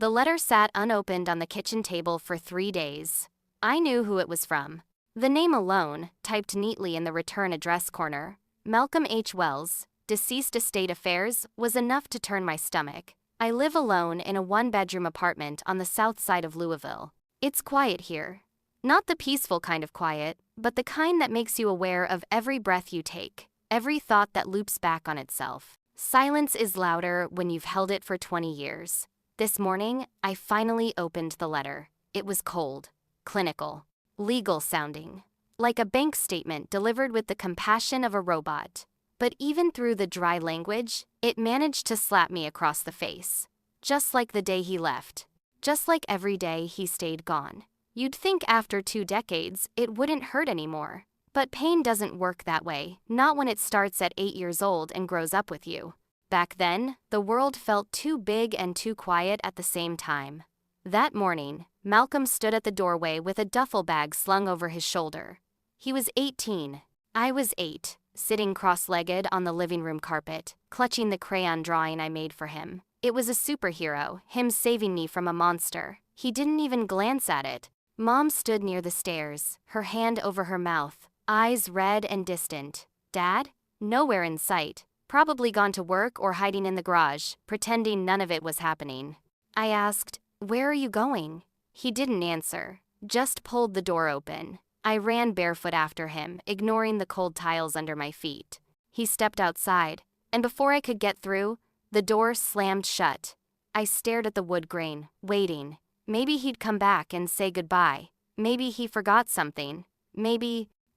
The letter sat unopened on the kitchen table for 3 days. I knew who it was from. The name alone, typed neatly in the return address corner, Malcolm H. Wells, deceased estate affairs, was enough to turn my stomach. I live alone in a one-bedroom apartment on the south side of Louisville. It's quiet here. Not the peaceful kind of quiet, but the kind that makes you aware of every breath you take, every thought that loops back on itself. Silence is louder when you've held it for 20 years. This morning, I finally opened the letter. It was cold, clinical, legal sounding, like a bank statement delivered with the compassion of a robot. But even through the dry language, it managed to slap me across the face. Just like the day he left. Just like every day he stayed gone. You'd think after 2 decades, it wouldn't hurt anymore. But pain doesn't work that way, not when it starts at 8 years old and grows up with you. Back then, the world felt too big and too quiet at the same time. That morning, Malcolm stood at the doorway with a duffel bag slung over his shoulder. He was 18. I was 8, sitting cross-legged on the living room carpet, clutching the crayon drawing I made for him. It was a superhero, him saving me from a monster. He didn't even glance at it. Mom stood near the stairs, her hand over her mouth, eyes red and distant. Dad? Nowhere in sight. Probably gone to work or hiding in the garage, pretending none of it was happening. I asked, "Where are you going?" He didn't answer, just pulled the door open. I ran barefoot after him, ignoring the cold tiles under my feet. He stepped outside, and before I could get through, the door slammed shut. I stared at the wood grain, waiting. Maybe he'd come back and say goodbye. Maybe he forgot something.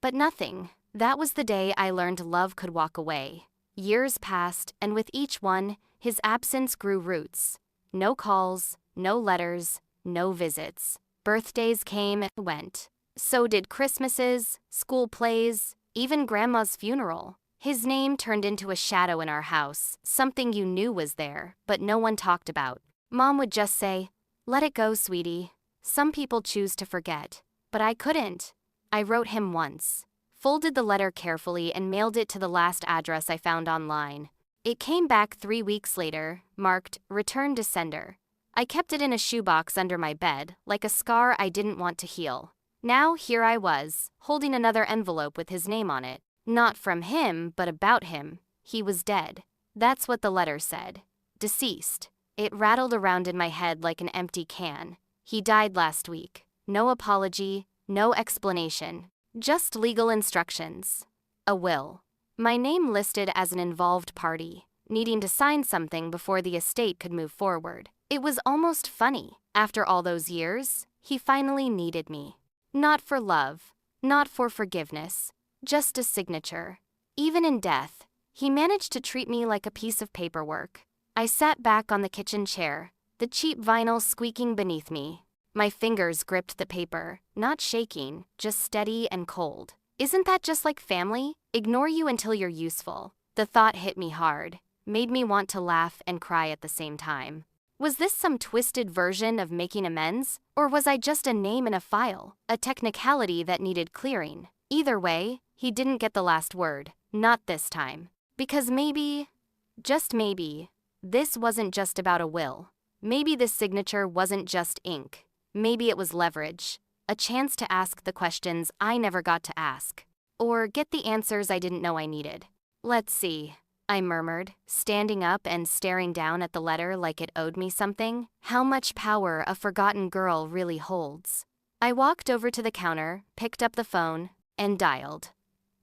But nothing. That was the day I learned love could walk away. Years passed, and with each one, his absence grew roots. No calls, no letters, no visits. Birthdays came and went. So did Christmases, school plays, even Grandma's funeral. His name turned into a shadow in our house, something you knew was there, but no one talked about. Mom would just say, "Let it go, sweetie. Some people choose to forget." But I couldn't. I wrote him once. Folded the letter carefully and mailed it to the last address I found online. It came back 3 weeks later, marked Return to Sender. I kept it in a shoebox under my bed, like a scar I didn't want to heal. Now here I was, holding another envelope with his name on it. Not from him, but about him. He was dead. That's what the letter said. Deceased. It rattled around in my head like an empty can. He died last week. No apology, no explanation. Just legal instructions. A will. My name listed as an involved party, needing to sign something before the estate could move forward. It was almost funny. After all those years, he finally needed me. Not for love, not for forgiveness, just a signature. Even in death, he managed to treat me like a piece of paperwork. I sat back on the kitchen chair, the cheap vinyl squeaking beneath me. My fingers gripped the paper, not shaking, just steady and cold. Isn't that just like family? Ignore you until you're useful. The thought hit me hard, made me want to laugh and cry at the same time. Was this some twisted version of making amends? Or was I just a name in a file, a technicality that needed clearing? Either way, he didn't get the last word, not this time. Because maybe, just maybe, this wasn't just about a will. Maybe this signature wasn't just ink. Maybe it was leverage, a chance to ask the questions I never got to ask, or get the answers I didn't know I needed. Let's see, I murmured, standing up and staring down at the letter like it owed me something. How much power a forgotten girl really holds. I walked over to the counter, picked up the phone, and dialed.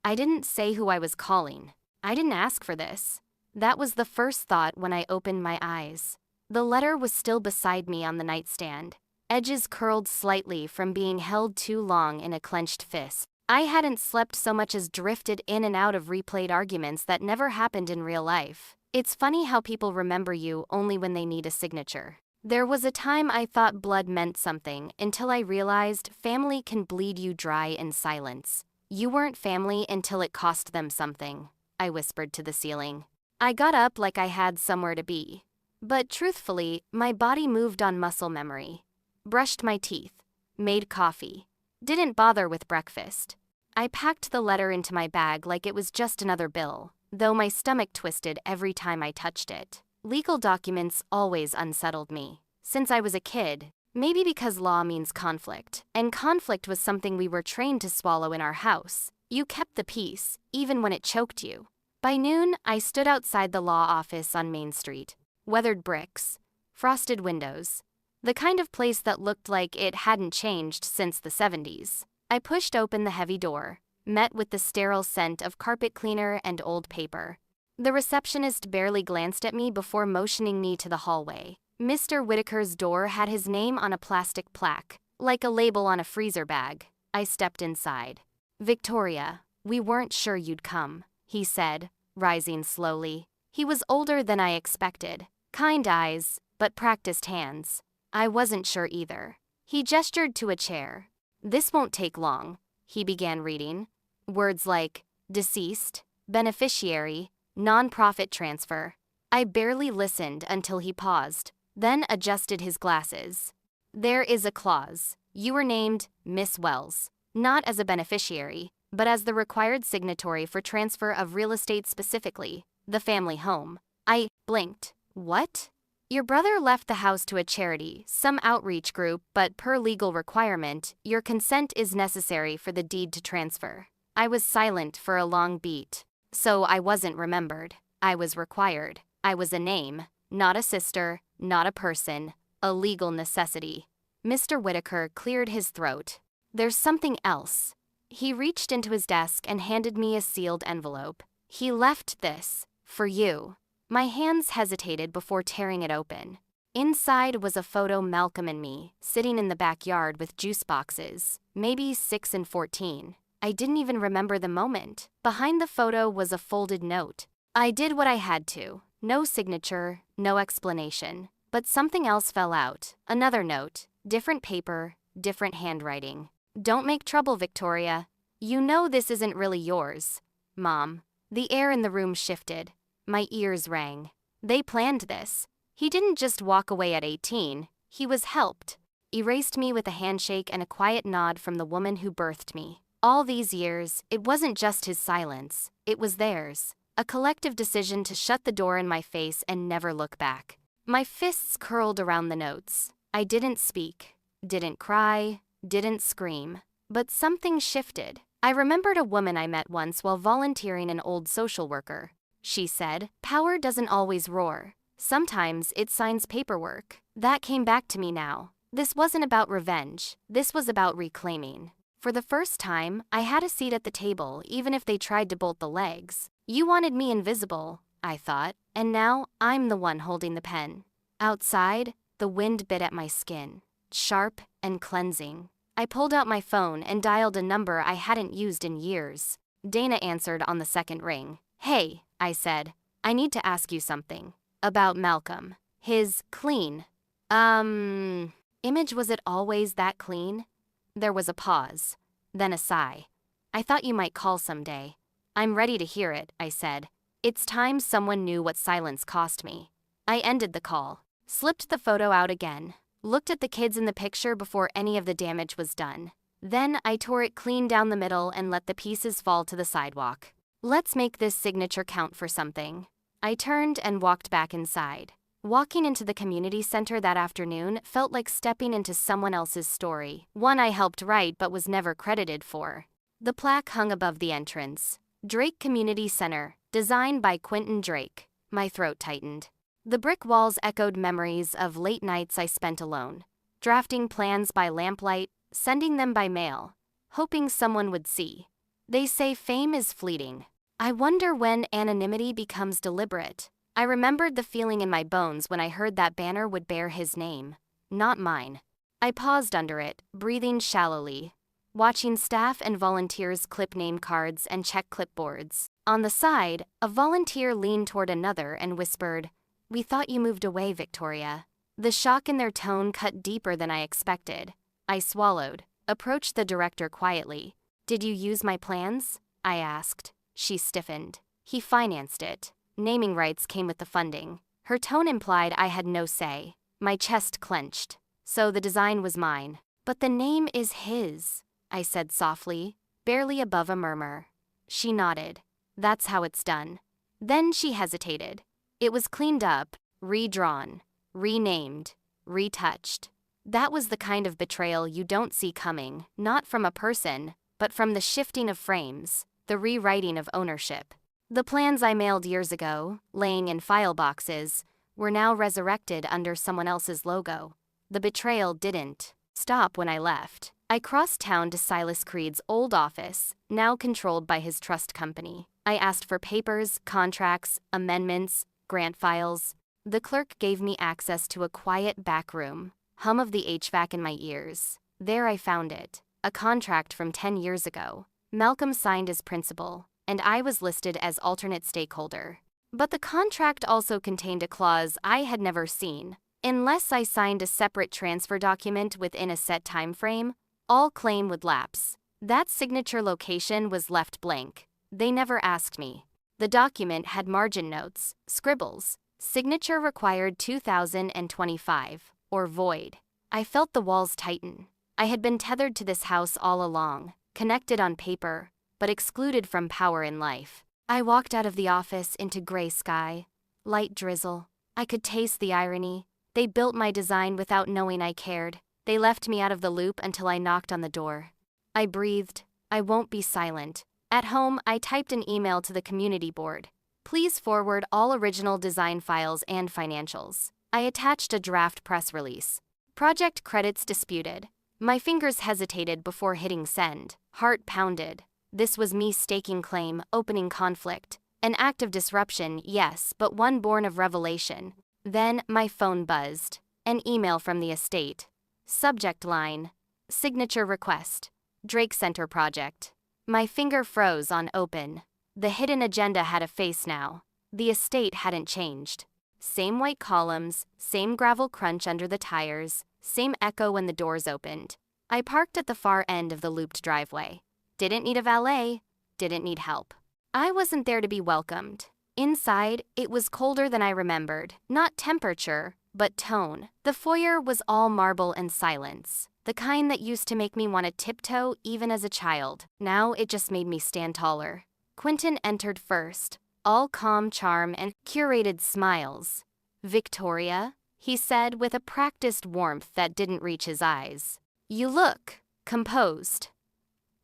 I didn't say who I was calling. I didn't ask for this. That was the first thought when I opened my eyes. The letter was still beside me on the nightstand, edges curled slightly from being held too long in a clenched fist. I hadn't slept so much as drifted in and out of replayed arguments that never happened in real life. It's funny how people remember you only when they need a signature. There was a time I thought blood meant something until I realized family can bleed you dry in silence. You weren't family until it cost them something, I whispered to the ceiling. I got up like I had somewhere to be. But truthfully, my body moved on muscle memory. Brushed my teeth, made coffee, didn't bother with breakfast. I packed the letter into my bag like it was just another bill, though my stomach twisted every time I touched it. Legal documents always unsettled me. since I was a kid. Maybe because law means conflict, and conflict was something we were trained to swallow in our house. You kept the peace, even when it choked you. By noon, I stood outside the law office on Main Street. Weathered bricks, frosted windows, the kind of place that looked like it hadn't changed since the 70s. I pushed open the heavy door, met with the sterile scent of carpet cleaner and old paper. The receptionist barely glanced at me before motioning me to the hallway. Mr. Whitaker's door had his name on a plastic plaque, like a label on a freezer bag. I stepped inside. "Victoria, we weren't sure you'd come," he said, rising slowly. He was older than I expected. Kind eyes, but practiced hands. I wasn't sure either. He gestured to a chair. "This won't take long," he began reading. Words like deceased, beneficiary, non-profit transfer. I barely listened until he paused, then adjusted his glasses. "There is a clause. You were named Miss Wells, not as a beneficiary, but as the required signatory for transfer of real estate, specifically the family home." I blinked. "What?" "Your brother left the house to a charity, some outreach group, but per legal requirement, your consent is necessary for the deed to transfer." I was silent for a long beat. So I wasn't remembered. I was required. I was a name, not a sister, not a person, a legal necessity. Mr. Whitaker cleared his throat. "There's something else." He reached into his desk and handed me a sealed envelope. "He left this for you." My hands hesitated before tearing it open. Inside was a photo Malcolm and me, sitting in the backyard with juice boxes, maybe 6 and 14. I didn't even remember the moment. Behind the photo was a folded note. I did what I had to. No signature, no explanation. But something else fell out. Another note, different paper, different handwriting. "Don't make trouble, Victoria. You know this isn't really yours, Mom." The air in the room shifted. My ears rang. They planned this. He didn't just walk away at 18, he was helped. Erased me with a handshake and a quiet nod from the woman who birthed me. All these years, it wasn't just his silence, it was theirs. A collective decision to shut the door in my face and never look back. My fists curled around the notes. I didn't speak, didn't cry, didn't scream. But something shifted. I remembered a woman I met once while volunteering an old social worker. She said, "Power doesn't always roar. Sometimes it signs paperwork." That came back to me now. This wasn't about revenge. This was about reclaiming. For the first time, I had a seat at the table, even if they tried to bolt the legs. You wanted me invisible, I thought, and now I'm the one holding the pen. Outside, the wind bit at my skin, sharp and cleansing. I pulled out my phone and dialed a number I hadn't used in years. Dana answered on the second ring. "Hey," I said, "I need to ask you something. About Malcolm. His clean. Image, was it always that clean?" There was a pause, then a sigh. "I thought you might call someday." "I'm ready to hear it," I said. It's time someone knew what silence cost me. I ended the call, slipped the photo out again, looked at the kids in the picture before any of the damage was done. Then I tore it clean down the middle and let the pieces fall to the sidewalk. Let's make this signature count for something. I turned and walked back inside. Walking into the community center that afternoon felt like stepping into someone else's story, one I helped write but was never credited for. The plaque hung above the entrance. Drake Community Center, designed by Quentin Drake. My throat tightened. The brick walls echoed memories of late nights I spent alone, drafting plans by lamplight, sending them by mail, hoping someone would see. They say fame is fleeting. I wonder when anonymity becomes deliberate. I remembered the feeling in my bones when I heard that banner would bear his name, not mine. I paused under it, breathing shallowly, watching staff and volunteers clip name cards and check clipboards. On the side, a volunteer leaned toward another and whispered, "We thought you moved away, Victoria." The shock in their tone cut deeper than I expected. I swallowed, approached the director quietly. "Did you use my plans?" I asked. She stiffened. "He financed it. Naming rights came with the funding." Her tone implied I had no say. My chest clenched. "So the design was mine." "But the name is his," I said softly, barely above a murmur. She nodded. "That's how it's done." Then she hesitated. "It was cleaned up, redrawn, renamed. retouched. That was the kind of betrayal you don't see coming, not from a person, but from the shifting of frames, the rewriting of ownership. The plans I mailed years ago, laying in file boxes, were now resurrected under someone else's logo. The betrayal didn't stop when I left. I crossed town to Silas Creed's old office, now controlled by his trust company. I asked for papers, contracts, amendments, grant files. The clerk gave me access to a quiet back room, hum of the HVAC in my ears. There I found it, a contract from 10 years ago. Malcolm signed as principal, and I was listed as alternate stakeholder. But the contract also contained a clause I had never seen. Unless I signed a separate transfer document within a set time frame, all claim would lapse. That signature location was left blank. They never asked me. The document had margin notes, scribbles, signature required 2025, or void. I felt the walls tighten. I had been tethered to this house all along, connected on paper, but excluded from power in life. I walked out of the office into gray sky, light drizzle. I could taste the irony. They built my design without knowing I cared. They left me out of the loop until I knocked on the door. I breathed. I won't be silent. At home, I typed an email to the community board. Please forward all original design files and financials. I attached a draft press release. Project credits disputed. My fingers hesitated before hitting send. Heart pounded. This was me staking claim, opening conflict. An act of disruption, yes, but one born of revelation. Then my phone buzzed. An email from the estate. Subject line: signature request. Drake Center project. My finger froze on open. The hidden agenda had a face now. The estate hadn't changed. Same white columns, same gravel crunch under the tires, same echo when the doors opened. I parked at the far end of the looped driveway. Didn't need a valet, didn't need help. I wasn't there to be welcomed. Inside, it was colder than I remembered. Not temperature, but tone. The foyer was all marble and silence. The kind that used to make me want to tiptoe even as a child. Now it just made me stand taller. Quentin entered first, all calm charm and curated smiles. "Victoria," he said with a practiced warmth that didn't reach his eyes. "You look composed."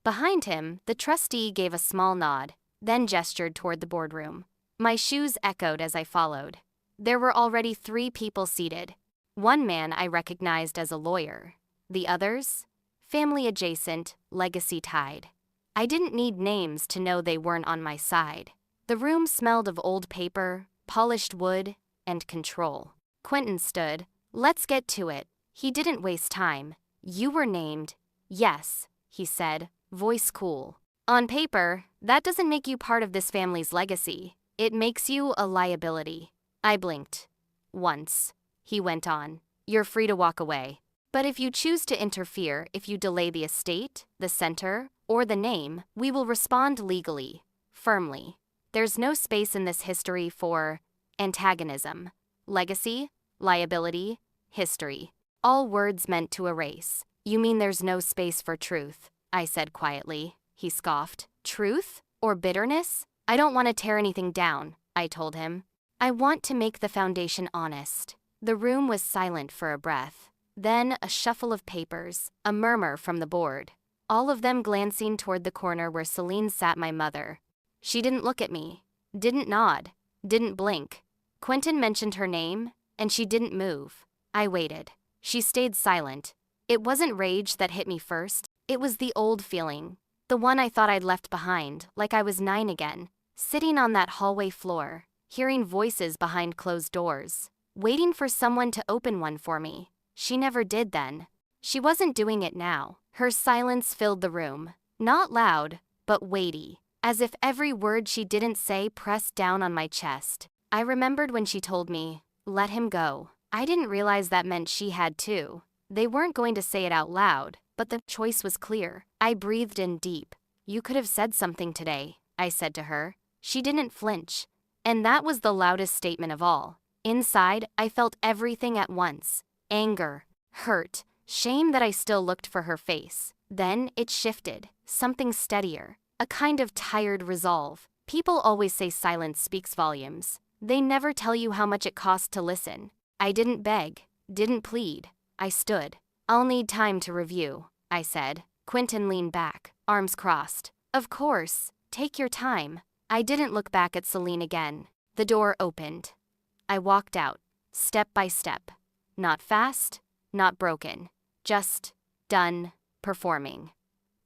Behind him, the trustee gave a small nod, then gestured toward the boardroom. My shoes echoed as I followed. There were already 3 people seated. One man I recognized as a lawyer. The others? Family adjacent, legacy tied. I didn't need names to know they weren't on my side. The room smelled of old paper, polished wood, and control. Quentin stood. "Let's get to it." He didn't waste time. "You were named." "Yes," he said, voice cool. "On paper, that doesn't make you part of this family's legacy. It makes you a liability." I blinked. "Once," he went on. "You're free to walk away. But if you choose to interfere, if you delay the estate, the center, or the name, we will respond legally, firmly. There's no space in this history for antagonism. Legacy, liability, history. All words meant to erase. You mean there's no space for truth?" I said quietly. He scoffed. "Truth? Or bitterness? I don't want to tear anything down," I told him. "I want to make the foundation honest." The room was silent for a breath. Then a shuffle of papers, a murmur from the board. All of them glancing toward the corner where Celine sat, my mother. She didn't look at me, didn't nod, didn't blink. Quentin mentioned her name, and she didn't move. I waited. She stayed silent. It wasn't rage that hit me first. It was the old feeling. The one I thought I'd left behind, like I was 9 again. Sitting on that hallway floor, hearing voices behind closed doors, waiting for someone to open one for me. She never did then. She wasn't doing it now. Her silence filled the room. Not loud, but weighty. As if every word she didn't say pressed down on my chest. I remembered when she told me, "Let him go." I didn't realize that meant she had too. They weren't going to say it out loud, but the choice was clear. I breathed in deep. "You could have said something today," I said to her. She didn't flinch. And that was the loudest statement of all. Inside, I felt everything at once. Anger, hurt, shame that I still looked for her face. Then it shifted, something steadier, a kind of tired resolve. People always say silence speaks volumes. They never tell you how much it costs to listen. I didn't beg, Didn't plead. I stood. I'll need time to review, I said. Quentin leaned back, arms crossed. Of course, take your time. I didn't look back at Celine again. The door opened. I walked out, step by step. Not fast, not broken. Just done performing.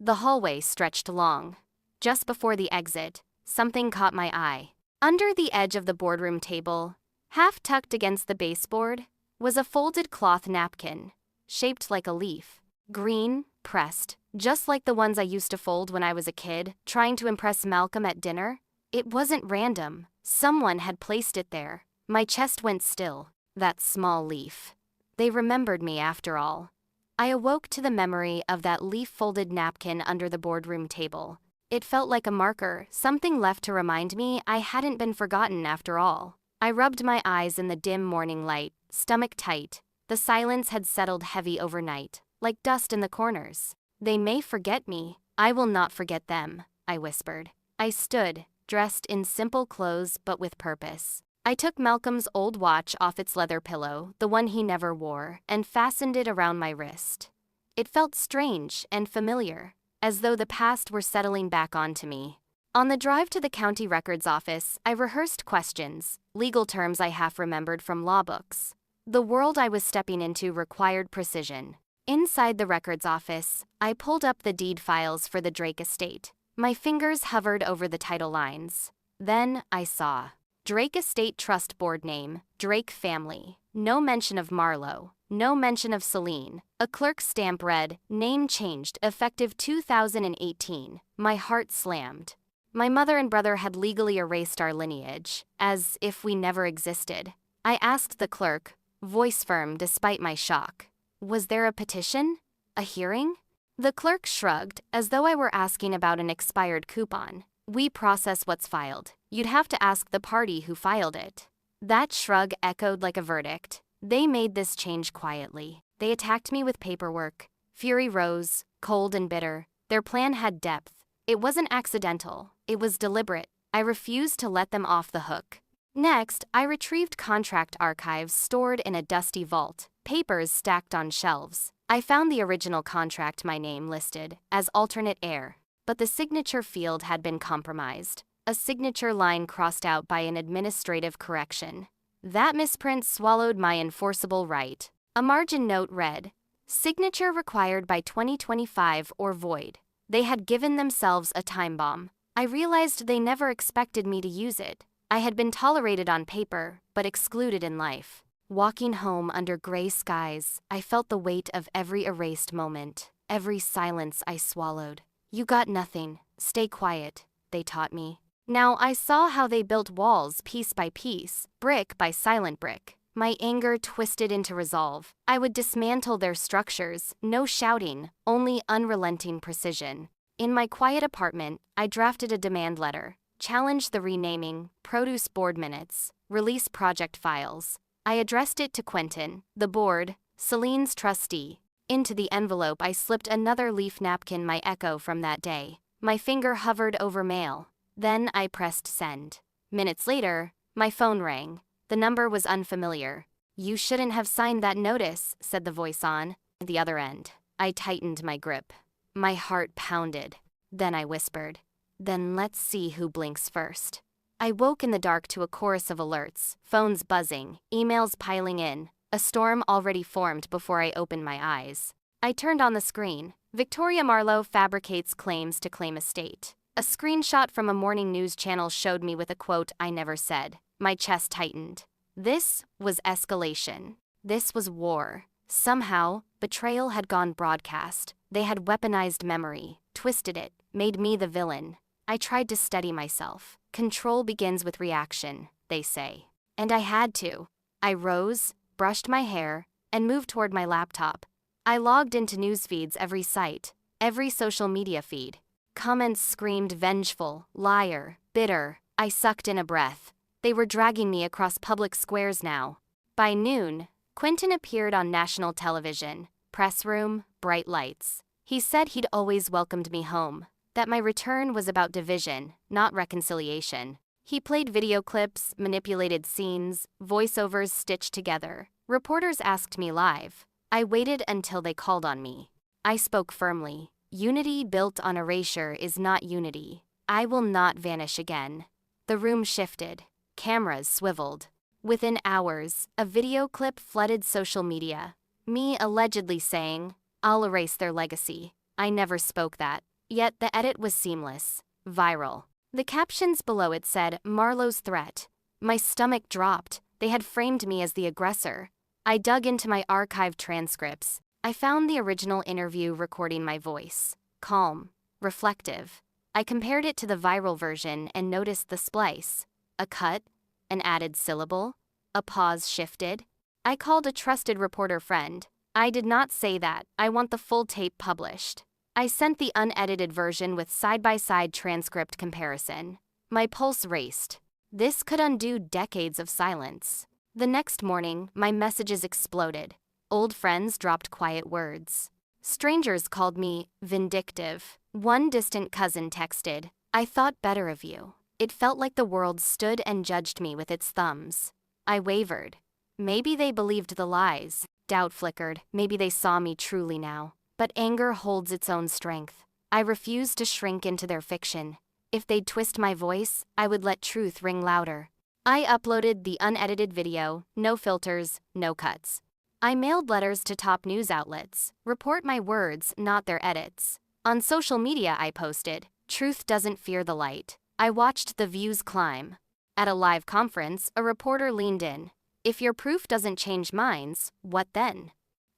The hallway stretched long. Just before the exit, something caught my eye. Under the edge of the boardroom table, half tucked against the baseboard, was a folded cloth napkin, shaped like a leaf. Green, pressed, just like the ones I used to fold when I was a kid, trying to impress Malcolm at dinner. It wasn't random. Someone had placed it there. My chest went still. That small leaf. They remembered me after all. I awoke to the memory of that leaf-folded napkin under the boardroom table. It felt like a marker, something left to remind me I hadn't been forgotten after all. I rubbed my eyes in the dim morning light, stomach tight. The silence had settled heavy overnight, like dust in the corners. They may forget me. I will not forget them, I whispered. I stood, dressed in simple clothes but with purpose. I took Malcolm's old watch off its leather pillow, the one he never wore, and fastened it around my wrist. It felt strange and familiar, as though the past were settling back onto me. On the drive to the county records office, I rehearsed questions, legal terms I half remembered from law books. The world I was stepping into required precision. Inside the records office, I pulled up the deed files for the Drake estate. My fingers hovered over the title lines. Then I saw. Drake Estate Trust Board name, Drake Family. No mention of Marlowe. No mention of Celine. A clerk's stamp read, name changed, effective 2018. My heart slammed. My mother and brother had legally erased our lineage, as if we never existed. I asked the clerk, voice firm despite my shock. Was there a petition? A hearing? The clerk shrugged, as though I were asking about an expired coupon. We process what's filed. You'd have to ask the party who filed it. That shrug echoed like a verdict. They made this change quietly. They attacked me with paperwork. Fury rose, cold and bitter. Their plan had depth. It wasn't accidental. It was deliberate. I refused to let them off the hook. Next, I retrieved contract archives stored in a dusty vault, papers stacked on shelves. I found the original contract my name listed as alternate heir, but the signature field had been compromised. A signature line crossed out by an administrative correction. That misprint swallowed my enforceable right. A margin note read, signature required by 2025 or void. They had given themselves a time bomb. I realized they never expected me to use it. I had been tolerated on paper, but excluded in life. Walking home under gray skies, I felt the weight of every erased moment, every silence I swallowed. You got nothing. Stay quiet, they taught me. Now I saw how they built walls piece by piece, brick by silent brick. My anger twisted into resolve. I would dismantle their structures, no shouting, only unrelenting precision. In my quiet apartment, I drafted a demand letter, challenged the renaming, produce board minutes, release project files. I addressed it to Quentin, the board, Celine's trustee. Into the envelope I slipped another leaf napkin, my echo from that day. My finger hovered over mail. Then I pressed send. Minutes later, my phone rang. The number was unfamiliar. You shouldn't have signed that notice, said the voice on the other end. I tightened my grip. My heart pounded. Then I whispered, then let's see who blinks first. I woke in the dark to a chorus of alerts, phones buzzing, emails piling in, a storm already formed before I opened my eyes. I turned on the screen. Victoria Marlowe fabricates claims to claim estate. A screenshot from a morning news channel showed me with a quote I never said. My chest tightened. This was escalation. This was war. Somehow, betrayal had gone broadcast. They had weaponized memory, twisted it, made me the villain. I tried to steady myself. Control begins with reaction, they say. And I had to. I rose, brushed my hair, and moved toward my laptop. I logged into news feeds, every site, every social media feed. Comments screamed vengeful, liar, bitter. I sucked in a breath. They were dragging me across public squares now. By noon, Quentin appeared on national television. Press room, bright lights. He said he'd always welcomed me home, that my return was about division, not reconciliation. He played video clips, manipulated scenes, voiceovers stitched together. Reporters asked me live. I waited until they called on me. I spoke firmly. Unity built on erasure is not unity. I will not vanish again. The room shifted. Cameras swiveled. Within hours, a video clip flooded social media. Me allegedly saying, "I'll erase their legacy." I never spoke that. Yet the edit was seamless. Viral. The captions below it said, "Marlowe's threat." My stomach dropped. They had framed me as the aggressor. I dug into my archived transcripts. I found the original interview recording my voice. Calm. Reflective. I compared it to the viral version and noticed the splice. A cut. An added syllable. A pause shifted. I called a trusted reporter friend. "I did not say that. I want the full tape published." I sent the unedited version with side-by-side transcript comparison. My pulse raced. This could undo decades of silence. The next morning, my messages exploded. Old friends dropped quiet words. Strangers called me vindictive. One distant cousin texted, "I thought better of you." It felt like the world stood and judged me with its thumbs. I wavered. Maybe they believed the lies. Doubt flickered. Maybe they saw me truly now. But anger holds its own strength. I refused to shrink into their fiction. If they'd twist my voice, I would let truth ring louder. I uploaded the unedited video, no filters, no cuts. I mailed letters to top news outlets. Report my words, not their edits. On social media I posted, "Truth doesn't fear the light." I watched the views climb. At a live conference, a reporter leaned in. "If your proof doesn't change minds, what then?"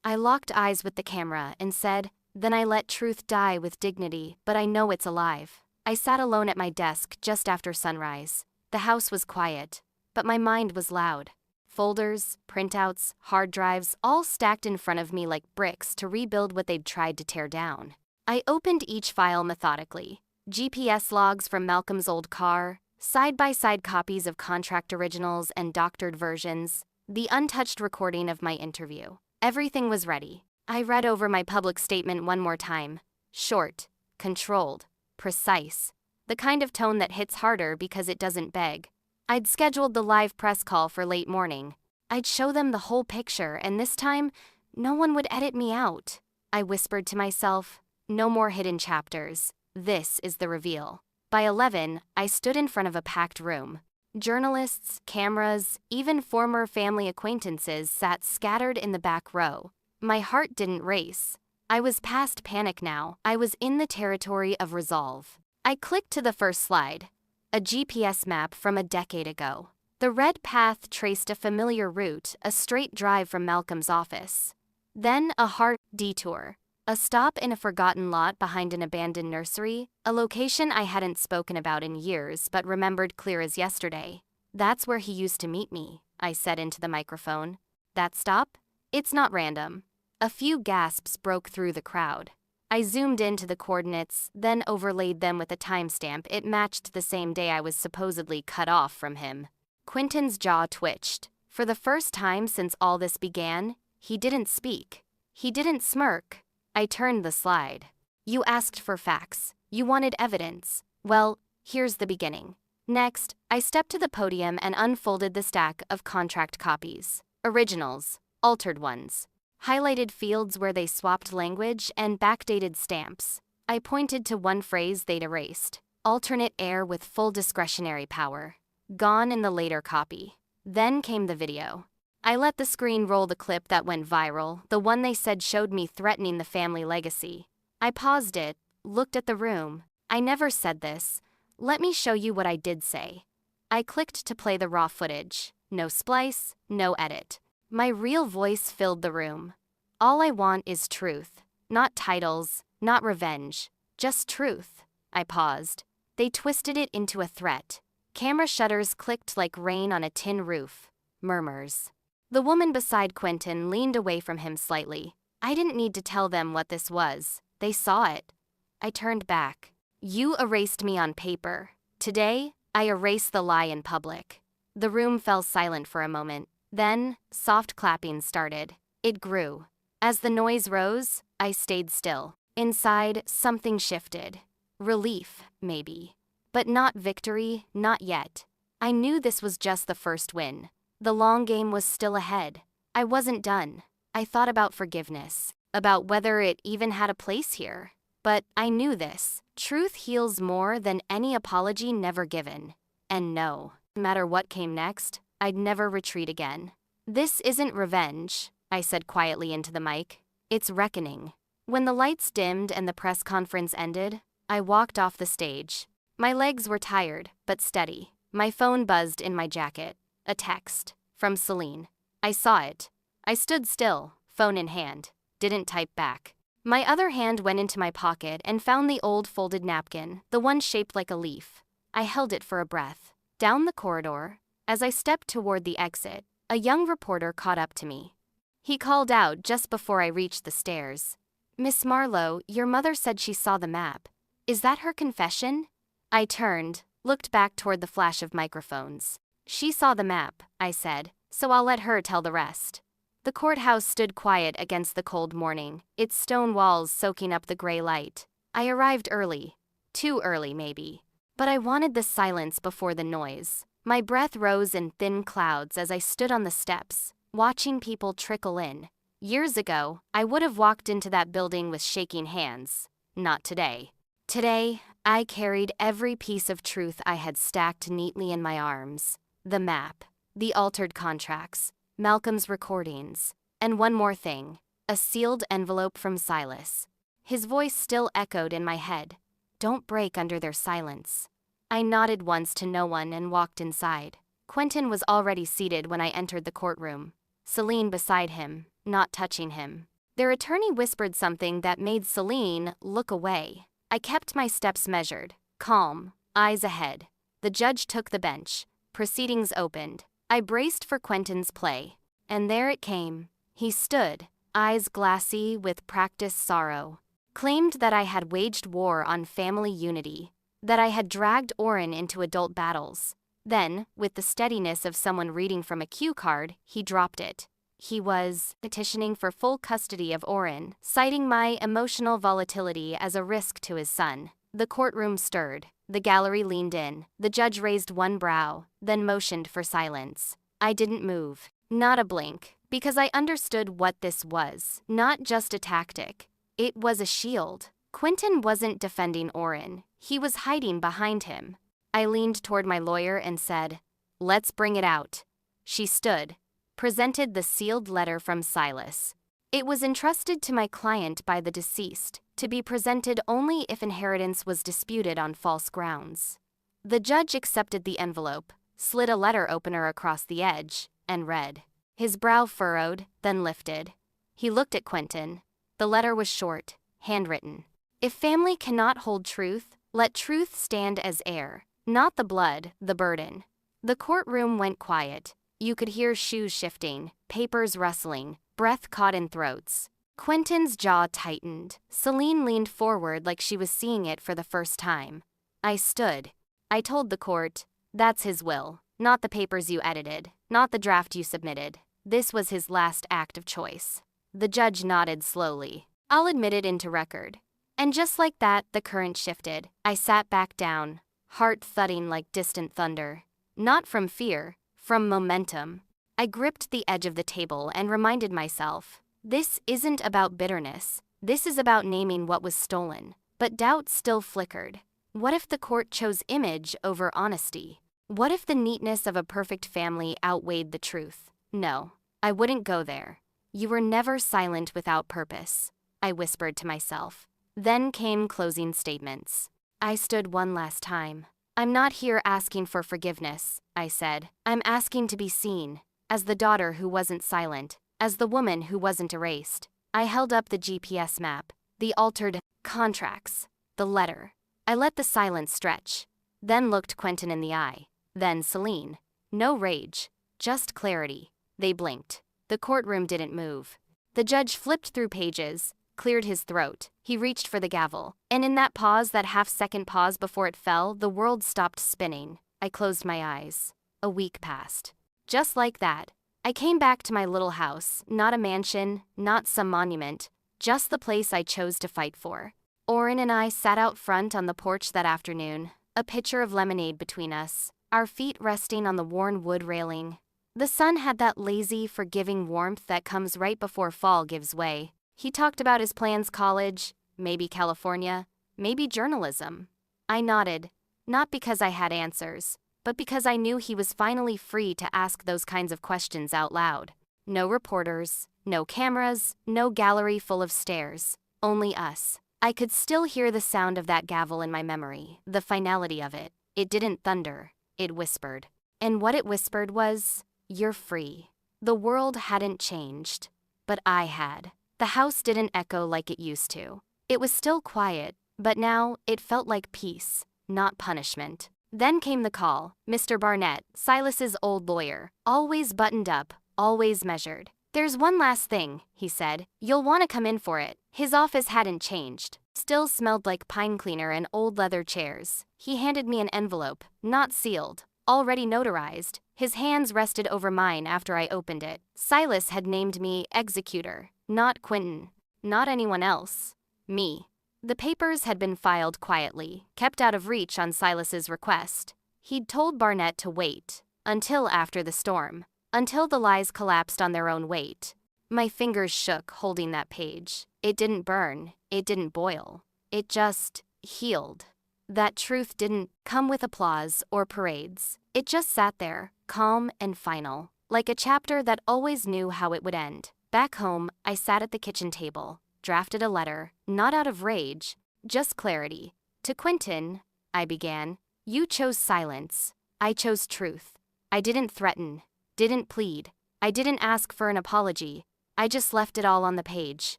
I locked eyes with the camera and said, "Then I let truth die with dignity, but I know it's alive." I sat alone at my desk just after sunrise. The house was quiet, but my mind was loud. Folders, printouts, hard drives, all stacked in front of me like bricks to rebuild what they'd tried to tear down. I opened each file methodically. GPS logs from Malcolm's old car, side-by-side copies of contract originals and doctored versions, the untouched recording of my interview. Everything was ready. I read over my public statement one more time. Short, controlled, precise. The kind of tone that hits harder because it doesn't beg. I'd scheduled the live press call for late morning. I'd show them the whole picture, and this time, no one would edit me out. I whispered to myself, "No more hidden chapters. This is the reveal." By 11, I stood in front of a packed room. Journalists, cameras, even former family acquaintances sat scattered in the back row. My heart didn't race. I was past panic now. I was in the territory of resolve. I clicked to the first slide. A GPS map from a decade ago. The red path traced a familiar route, a straight drive from Malcolm's office. Then a hard detour. A stop in a forgotten lot behind an abandoned nursery, a location I hadn't spoken about in years but remembered clear as yesterday. "That's where he used to meet me," I said into the microphone. "That stop? It's not random." A few gasps broke through the crowd. I zoomed into the coordinates, then overlaid them with a timestamp. It matched the same day I was supposedly cut off from him. Quentin's jaw twitched. For the first time since all this began, he didn't speak. He didn't smirk. I turned the slide. "You asked for facts. You wanted evidence. Well, here's the beginning." Next, I stepped to the podium and unfolded the stack of contract copies. Originals, altered ones, highlighted fields where they swapped language, and backdated stamps. I pointed to one phrase they'd erased. "Alternate heir with full discretionary power." Gone in the later copy. Then came the video. I let the screen roll the clip that went viral, the one they said showed me threatening the family legacy. I paused it, looked at the room. "I never said this. Let me show you what I did say." I clicked to play the raw footage. No splice, no edit. My real voice filled the room. "All I want is truth. Not titles, not revenge. Just truth." I paused. They twisted it into a threat. Camera shutters clicked like rain on a tin roof. Murmurs. The woman beside Quentin leaned away from him slightly. I didn't need to tell them what this was. They saw it. I turned back. "You erased me on paper. Today, I erase the lie in public." The room fell silent for a moment. Then, soft clapping started. It grew. As the noise rose, I stayed still. Inside, something shifted. Relief, maybe. But not victory, not yet. I knew this was just the first win. The long game was still ahead. I wasn't done. I thought about forgiveness, about whether it even had a place here. But I knew this. Truth heals more than any apology never given. And no matter what came next, I'd never retreat again. This isn't revenge, I said quietly into the mic. It's reckoning. When the lights dimmed and the press conference ended, I walked off the stage. My legs were tired, but steady. My phone buzzed in my jacket. A text. From Celine. I saw it. I stood still, phone in hand. Didn't type back. My other hand went into my pocket and found the old folded napkin, the one shaped like a leaf. I held it for a breath. Down the corridor, as I stepped toward the exit, a young reporter caught up to me. He called out just before I reached the stairs. "Miss Marlowe, your mother said she saw the map. Is that her confession?" I turned, looked back toward the flash of microphones. "She saw the map," I said, "so I'll let her tell the rest." The courthouse stood quiet against the cold morning, its stone walls soaking up the gray light. I arrived early. Too early, maybe. But I wanted the silence before the noise. My breath rose in thin clouds as I stood on the steps, watching people trickle in. Years ago, I would have walked into that building with shaking hands. Not today. Today, I carried every piece of truth I had stacked neatly in my arms. The map, the altered contracts, Malcolm's recordings, and one more thing, a sealed envelope from Silas. His voice still echoed in my head. "Don't break under their silence." I nodded once to no one and walked inside. Quentin was already seated when I entered the courtroom. Celine beside him, not touching him. Their attorney whispered something that made Celine look away. I kept my steps measured, calm, eyes ahead. The judge took the bench. Proceedings opened. I braced for Quentin's play. And there it came. He stood, eyes glassy with practiced sorrow. Claimed that I had waged war on family unity, that I had dragged Oren into adult battles. Then, with the steadiness of someone reading from a cue card, he dropped it. He was petitioning for full custody of Oren, citing my emotional volatility as a risk to his son. The courtroom stirred. The gallery leaned in. The judge raised one brow, then motioned for silence. I didn't move. Not a blink, because I understood what this was. Not just a tactic. It was a shield. Quentin wasn't defending Oren. He was hiding behind him. I leaned toward my lawyer and said, "Let's bring it out." She stood, presented the sealed letter from Silas. It was entrusted to my client by the deceased, to be presented only if inheritance was disputed on false grounds. The judge accepted the envelope, slid a letter opener across the edge, and read. His brow furrowed, then lifted. He looked at Quentin. The letter was short, handwritten. "If family cannot hold truth, let truth stand as heir, not the blood, the burden." The courtroom went quiet. You could hear shoes shifting, papers rustling, breath caught in throats. Quentin's jaw tightened. Celine leaned forward like she was seeing it for the first time. I stood. I told the court, "That's his will, not the papers you edited, not the draft you submitted. This was his last act of choice." The judge nodded slowly. "I'll admit it into record." And just like that, the current shifted. I sat back down, heart thudding like distant thunder. Not from fear, from momentum. I gripped the edge of the table and reminded myself, this isn't about bitterness. This is about naming what was stolen. But doubt still flickered. What if the court chose image over honesty? What if the neatness of a perfect family outweighed the truth? No, I wouldn't go there. "You were never silent without purpose," I whispered to myself. Then came closing statements. I stood one last time. "I'm not here asking for forgiveness," I said. "I'm asking to be seen, as the daughter who wasn't silent, as the woman who wasn't erased." I held up the GPS map, the altered contracts, the letter. I let the silence stretch, then looked Quentin in the eye, then Celine. No rage, just clarity. They blinked. The courtroom didn't move. The judge flipped through pages, cleared his throat. He reached for the gavel. And in that pause, that half-second pause before it fell, the world stopped spinning. I closed my eyes. A week passed. Just like that, I came back to my little house, not a mansion, not some monument, just the place I chose to fight for. Oren and I sat out front on the porch that afternoon, a pitcher of lemonade between us, our feet resting on the worn wood railing. The sun had that lazy, forgiving warmth that comes right before fall gives way. He talked about his plans: college, maybe California, maybe journalism. I nodded, not because I had answers, but because I knew he was finally free to ask those kinds of questions out loud. No reporters, no cameras, no gallery full of stares. Only us. I could still hear the sound of that gavel in my memory, the finality of it. It didn't thunder, it whispered. And what it whispered was, "You're free." The world hadn't changed, but I had. The house didn't echo like it used to. It was still quiet, but now it felt like peace, not punishment. Then came the call. Mr. Barnett, Silas's old lawyer, always buttoned up, always measured. "There's one last thing," he said. "You'll want to come in for it." His office hadn't changed. Still smelled like pine cleaner and old leather chairs. He handed me an envelope, not sealed, already notarized. His hands rested over mine after I opened it. Silas had named me executor, not Quentin, not anyone else. Me. The papers had been filed quietly, kept out of reach on Silas's request. He'd told Barnett to wait, until after the storm, until the lies collapsed on their own weight. My fingers shook holding that page. It didn't burn, it didn't boil. It just healed. That truth didn't come with applause or parades. It just sat there, calm and final, like a chapter that always knew how it would end. Back home, I sat at the kitchen table, drafted a letter, not out of rage, just clarity. "To Quentin," I began, "you chose silence. I chose truth. I didn't threaten, didn't plead. I didn't ask for an apology. I just left it all on the page,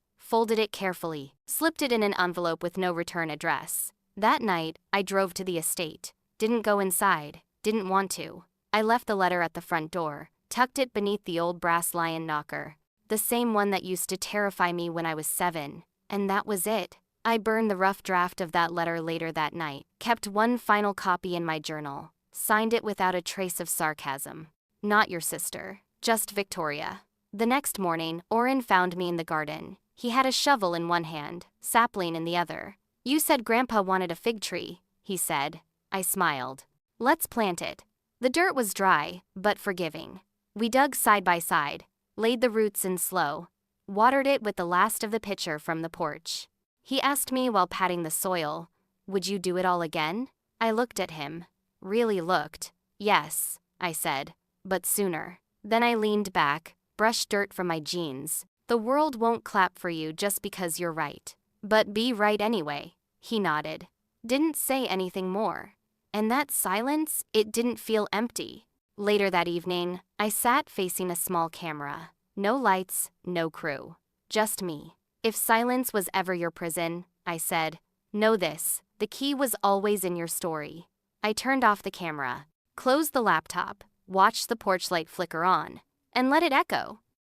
folded it carefully, slipped it in an envelope with no return address. That night, I drove to the estate. Didn't go inside, didn't want to. I left the letter at the front door, tucked it beneath the old brass lion knocker, the same one that used to terrify me when I was 7, and that was it. I burned the rough draft of that letter later that night, kept one final copy in my journal, signed it without a trace of sarcasm. "Not your sister, just Victoria." The next morning, Orrin found me in the garden. He had a shovel in one hand, sapling in the other. "You said Grandpa wanted a fig tree," he said. I smiled. "Let's plant it." The dirt was dry, but forgiving. We dug side by side, laid the roots in slow, watered it with the last of the pitcher from the porch. He asked me while patting the soil, "Would you do it all again?" I looked at him. Really looked. "Yes," I said, "but sooner." Then I leaned back, brushed dirt from my jeans. "The world won't clap for you just because you're right. But be right anyway." He nodded. Didn't say anything more. And that silence, it didn't feel empty. Later that evening, I sat facing a small camera. No lights, no crew. Just me. "If silence was ever your prison," I said, "know this, the key was always in your story." I turned off the camera, closed the laptop, watched the porch light flicker on, and let it echo.